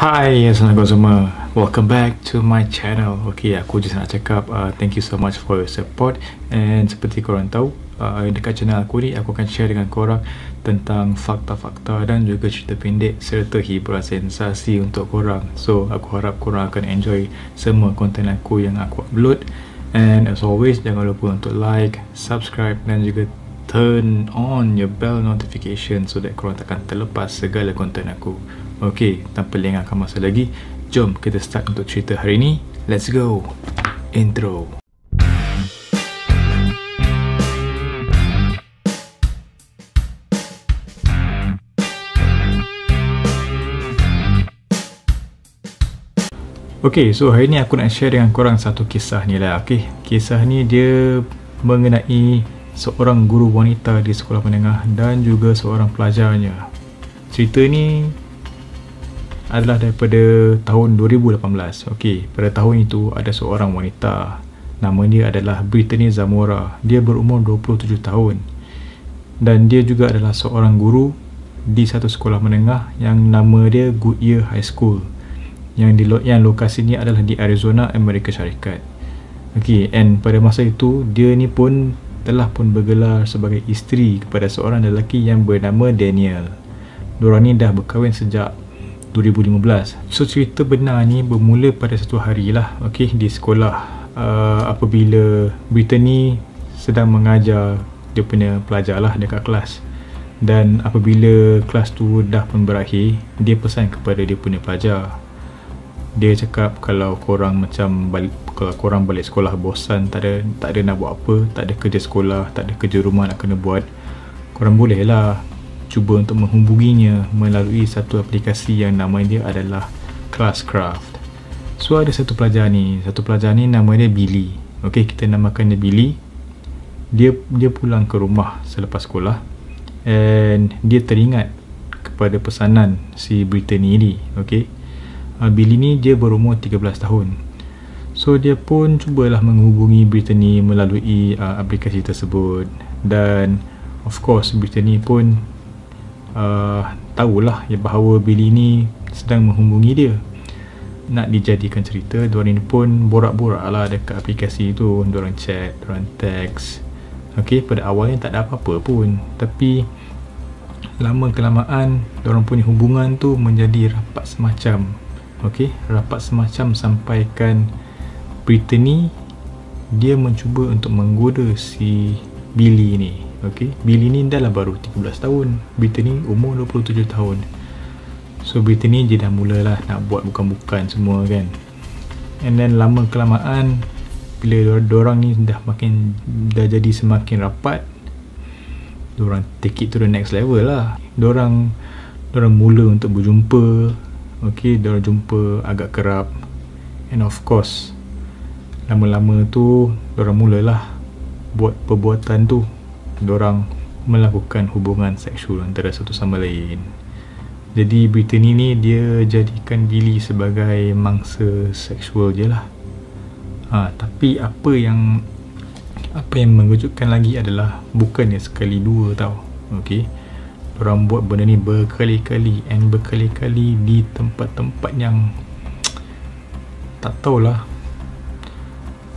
Hi, assalamualaikum semua. Welcome back to my channel. Okay, aku just nak cakap thank you so much for your support. And seperti korang tahu, dekat channel aku ni, aku akan share dengan korang tentang fakta-fakta dan juga cerita pendek serta hiburan sensasi untuk korang. So, aku harap korang akan enjoy semua konten aku yang aku upload. And as always, jangan lupa untuk like, subscribe dan juga turn on your bell notification so that korang takkan terlepas segala konten aku. Okay, tanpa lengahkan masa lagi, jom kita start untuk cerita hari ni. Let's go. Intro. Okay, so hari ni aku nak share dengan korang satu kisah ni lah. Okay, kisah ni dia mengenai seorang guru wanita di sekolah menengah dan juga seorang pelajarnya. Cerita ni adalah daripada tahun 2018. Okey, pada tahun itu ada seorang wanita. Nama dia adalah Brittany Zamora. Dia berumur 27 tahun. Dan dia juga adalah seorang guru di satu sekolah menengah yang nama dia Goodyear High School. Yang lokasinya adalah di Arizona, Amerika Syarikat. Okey, and pada masa itu dia ni pun telah pun bergelar sebagai isteri kepada seorang lelaki yang bernama Daniel. Diorang ni dah berkahwin sejak 2015. So cerita benar ni bermula pada satu hari lah, okay, di sekolah apabila Brittany sedang mengajar dia punya pelajar lah dekat kelas. Dan apabila kelas tu dah pun berakhir, dia pesan kepada dia punya pelajar. Dia cakap kalau korang balik sekolah bosan, tak ada nak buat apa, tak ada kerja sekolah, tak ada kerja rumah nak kena buat, korang boleh lah cuba untuk menghubunginya melalui satu aplikasi yang nama dia adalah Classcraft. So ada satu pelajar ni nama dia Billy. Okey, kita namakan dia Billy. Dia pulang ke rumah selepas sekolah and dia teringat kepada pesanan si Brittany ni. Okey, Billy ni dia berumur 13 tahun. So dia pun cubalah menghubungi Brittany melalui aplikasi tersebut. Dan of course Brittany pun tahulah bahawa Billy ni sedang menghubungi dia. Nak dijadikan cerita, diorang ni pun borak-borak lah dekat aplikasi tu. Diorang chat, diorang teks. Okay, pada awalnya tak ada apa-apa pun, tapi lama kelamaan diorang punya hubungan tu menjadi rapat semacam. Okay, rapat semacam sampaikan Brittany dia mencuba untuk menggoda si Billy ni. Okay, Billy ni dah lah baru 13 tahun, Brittany umur 27 tahun. So Brittany je dah mulalah nak buat bukan-bukan semua kan. And then lama kelamaan bila diorang ni dah jadi semakin rapat, diorang take it to the next level lah. Diorang mula untuk berjumpa. Okay, diorang jumpa agak kerap. And of course lama-lama tu diorang mulalah buat perbuatan tu. Diorang melakukan hubungan seksual antara satu sama lain. Jadi Brittany ni dia jadikan Billy sebagai mangsa seksual je lah. Tapi apa yang mengejutkan lagi adalah bukannya sekali dua tau. Okay, diorang buat benda ni berkali-kali di tempat-tempat yang tak tahulah.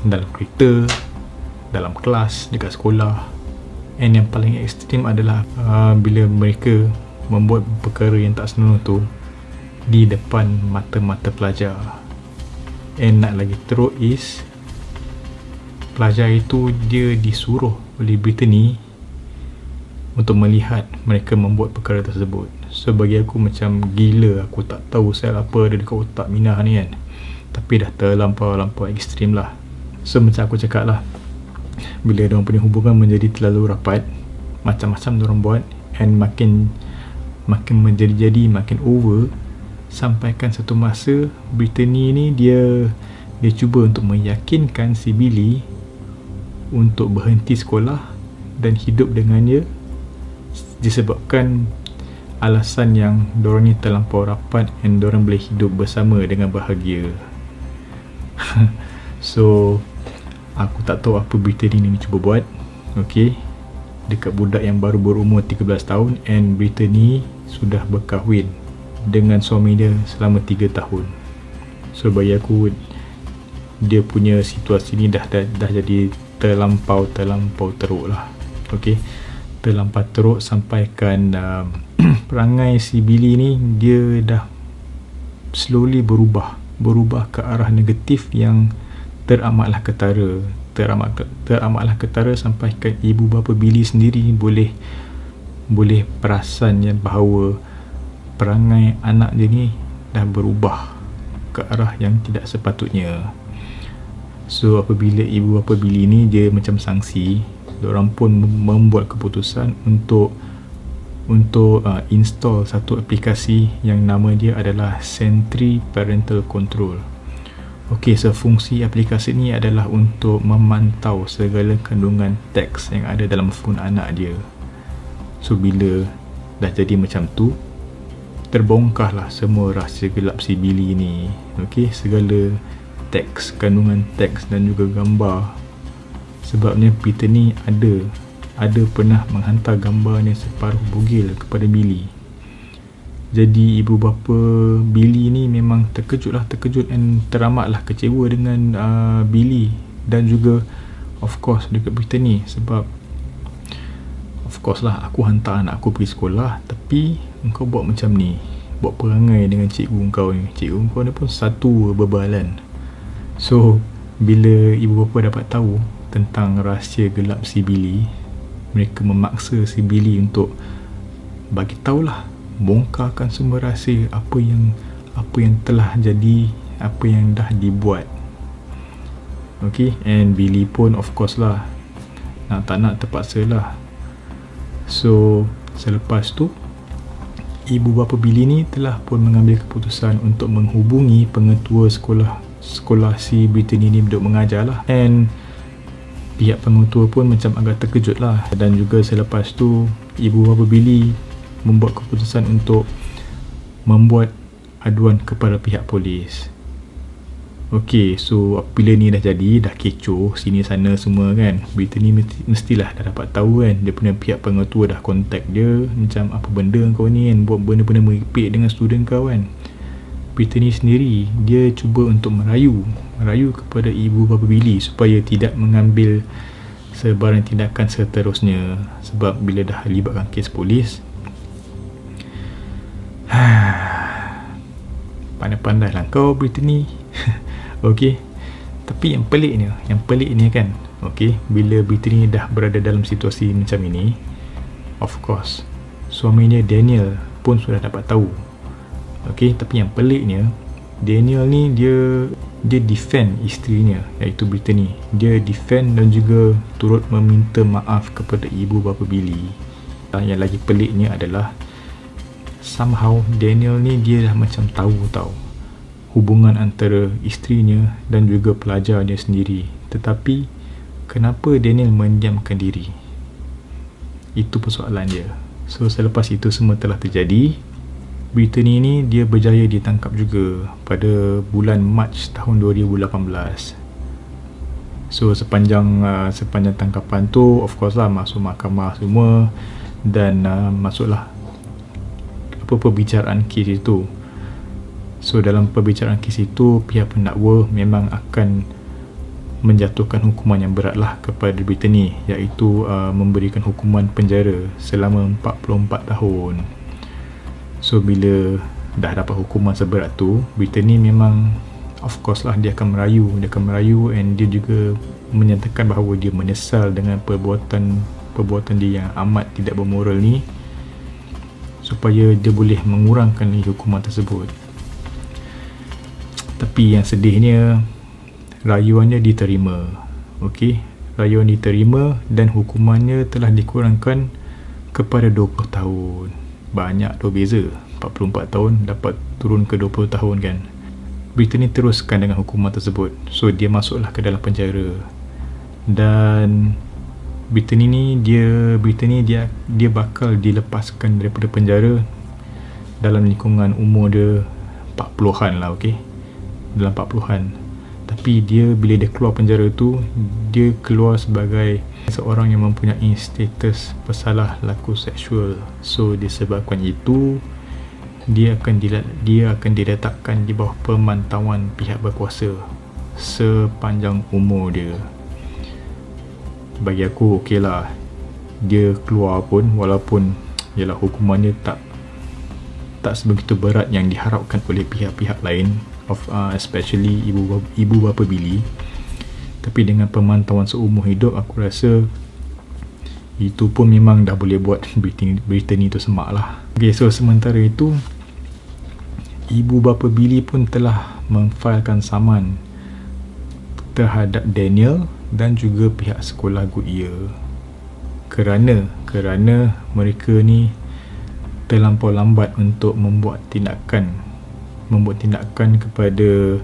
Dalam kereta, dalam kelas, dekat sekolah. And yang paling ekstrim adalah bila mereka membuat perkara yang tak senonoh tu di depan mata-mata pelajar. And nak lagi teruk is pelajar itu dia disuruh oleh Brittany untuk melihat mereka membuat perkara tersebut. So bagi aku macam gila. Aku tak tahu sel apa ada dekat otak Minah ni kan, tapi dah terlampau ekstrim lah. So macam aku cakap lah, bila diorang punya hubungan menjadi terlalu rapat, macam-macam diorang buat, and makin menjadi makin over, sampaikan satu masa Brittany ni dia cuba untuk meyakinkan si Billy untuk berhenti sekolah dan hidup dengan dia, disebabkan alasan yang diorang ni terlampau rapat and diorang boleh hidup bersama dengan bahagia. So aku tak tahu apa Brittany ni cuba buat. Okay, dekat budak yang baru berumur 13 tahun and Brittany sudah berkahwin dengan suami dia selama 3 tahun. So bagi aku, dia punya situasi ni dah jadi terlampau teruk lah. Okay, terlampau teruk sampaikan perangai si Billy ni dia dah slowly berubah ke arah negatif yang teramatlah ketara sampaikan ibu bapa Billy sendiri boleh perasan yang bahawa perangai anak dia ni dah berubah ke arah yang tidak sepatutnya. So apabila ibu bapa Billy ni dia macam sangsi, diorang pun membuat keputusan untuk install satu aplikasi yang nama dia adalah Sentry Parental Control. Okey, so fungsi aplikasi ni adalah untuk memantau segala kandungan teks yang ada dalam phone anak dia. So bila dah jadi macam tu, terbongkarlah semua rahsia gelap si Billy ni. Okey, segala teks, kandungan teks dan juga gambar. Sebabnya Peter ni ada pernah menghantar gambarnya separuh bugil kepada Billy. Jadi ibu bapa Billy ni memang terkejut dan teramatlah kecewa dengan Billy dan juga of course dekat Peter ni. Sebab of course lah, aku hantar anak aku pergi sekolah tapi engkau buat macam ni, buat perangai dengan cikgu kau ni. Cikgu kau ni pun satu bebalan. So bila ibu bapa dapat tahu tentang rahsia gelap si Billy, mereka memaksa si Billy untuk bagi tahulah, bongkarkan semua rahsia apa yang telah jadi, apa yang dah dibuat. Okay, and Billy pun of course lah, tak nak terpaksa lah. So selepas tu ibu bapa Billy ni telah pun mengambil keputusan untuk menghubungi pengetua sekolah si Brittany ni duduk mengajar lah. And pihak pengetua pun macam agak terkejut lah. Dan juga selepas tu ibu bapa Billy membuat keputusan untuk membuat aduan kepada pihak polis. Ok, so bila ni dah jadi, dah kecoh sini sana semua kan, Brittany mestilah dah dapat tahu kan, dia punya pihak pengetua dah contact dia macam apa benda kau ni kan, buat benda-benda merepek dengan student kau kan. Brittany sendiri dia cuba untuk merayu kepada ibu bapa Billy supaya tidak mengambil sebarang tindakan seterusnya. Sebab bila dah libatkan kes polis, pandai-pandai lah kau Brittany. Okey, tapi yang peliknya kan, okey, bila Brittany dah berada dalam situasi macam ini, of course suaminya Daniel pun sudah dapat tahu. Okey, tapi yang peliknya, Daniel ni dia defend isterinya iaitu Brittany. Dia defend dan juga turut meminta maaf kepada ibu bapa Billy. Yang lagi peliknya adalah somehow Daniel ni dia dah macam tahu hubungan antara isterinya dan juga pelajar dia sendiri. Tetapi kenapa Daniel mendiamkan diri? Itu persoalan dia. So selepas itu semua telah terjadi, Brittany ni dia berjaya ditangkap juga pada bulan Mac tahun 2018. So sepanjang tangkapan tu of course lah masuk mahkamah semua dan masuklah perbicaraan kes itu. So dalam perbicaraan kes itu, pihak pendakwa memang akan menjatuhkan hukuman yang berat lah kepada Brittany, iaitu memberikan hukuman penjara selama 44 tahun. So bila dah dapat hukuman seberat tu, Brittany memang of course lah dia akan merayu and dia juga menyatakan bahawa dia menyesal dengan perbuatan dia yang amat tidak bermoral ni, supaya dia boleh mengurangkan hukuman tersebut. Tapi yang sedihnya, rayuannya diterima. Okey, rayuan diterima dan hukumannya telah dikurangkan kepada 20 tahun. Banyak tu beza, 44 tahun dapat turun ke 20 tahun kan. Brittany teruskan dengan hukuman tersebut. So dia masuklah ke dalam penjara. Dan Brittany dia bakal dilepaskan daripada penjara dalam lingkungan umur dia 40-an lah, okey, dalam 40-an. Tapi dia bila dia keluar penjara tu, dia keluar sebagai seorang yang mempunyai status pesalah laku seksual. So disebabkan itu, dia akan diletakkan di bawah pemantauan pihak berkuasa sepanjang umur dia. Bagi aku okey lah, dia keluar pun walaupun ialah hukuman dia tak sebegitu berat yang diharapkan oleh pihak-pihak lain, especially ibu bapa Billy. Tapi dengan pemantauan seumur hidup, aku rasa itu pun memang dah boleh buat Britney tu semak lah. Okay, so sementara itu ibu bapa Billy pun telah memfailkan saman terhadap Daniel dan juga pihak sekolah Goodyear kerana mereka ni terlampau lambat untuk membuat tindakan kepada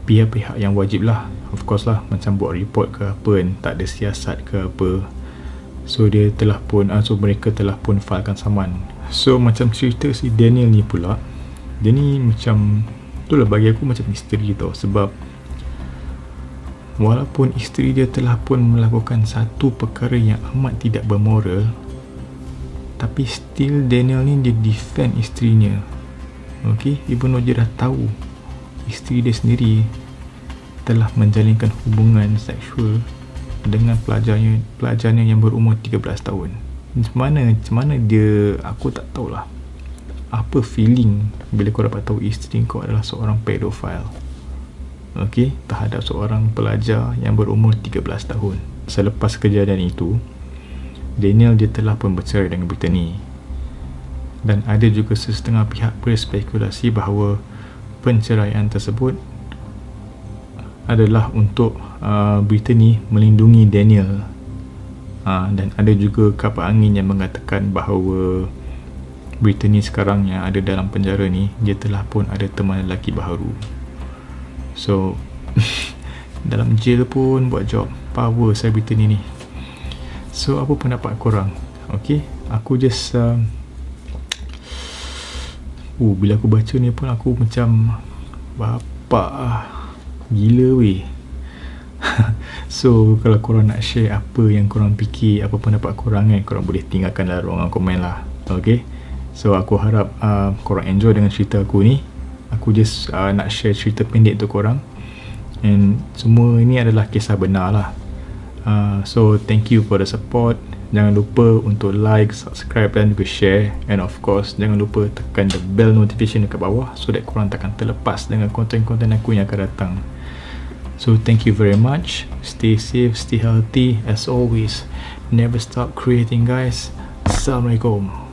pihak-pihak yang wajib lah. Of course lah, macam buat report ke apa kan, tak ada siasat ke apa. So mereka telah pun filekan saman. So macam cerita si Daniel ni pula, dia ni macam itulah, bagi aku macam misteri tau. Sebab walaupun isteri dia telah pun melakukan satu perkara yang amat tidak bermoral, tapi still Daniel ni dia defend isterinya. Okay, even though dia dah tahu isteri dia sendiri telah menjalinkan hubungan seksual dengan pelajarnya yang berumur 13 tahun. Macam mana dia, aku tak tahulah apa feeling bila kau dapat tahu isteri kau adalah seorang pedophile, okay, terhadap seorang pelajar yang berumur 13 tahun. Selepas kejadian itu, Daniel dia telah pun bercerai dengan Britney, dan ada juga sesetengah pihak berspekulasi bahawa penceraian tersebut adalah untuk Britney melindungi Daniel. Dan ada juga kapal angin yang mengatakan bahawa Britney sekarang yang ada dalam penjara ni, dia telah pun ada teman lelaki baru. So dalam jail pun buat job power selebriti ni. So apa pendapat korang? Okay, aku just bila aku baca ni pun aku macam bapak gila weh. So kalau korang nak share apa yang korang fikir, apa pendapat korang kan, korang boleh tinggalkan dalam ruangan komen lah. Okay, so aku harap korang enjoy dengan cerita aku ni. Aku just nak share cerita pendek untuk korang, and semua ini adalah kisah benar lah. So thank you for the support. Jangan lupa untuk like, subscribe dan juga share, and of course jangan lupa tekan the bell notification dekat bawah so that korang takkan terlepas dengan konten-konten aku yang akan datang. So thank you very much. Stay safe, stay healthy as always. Never stop creating guys. Assalamualaikum.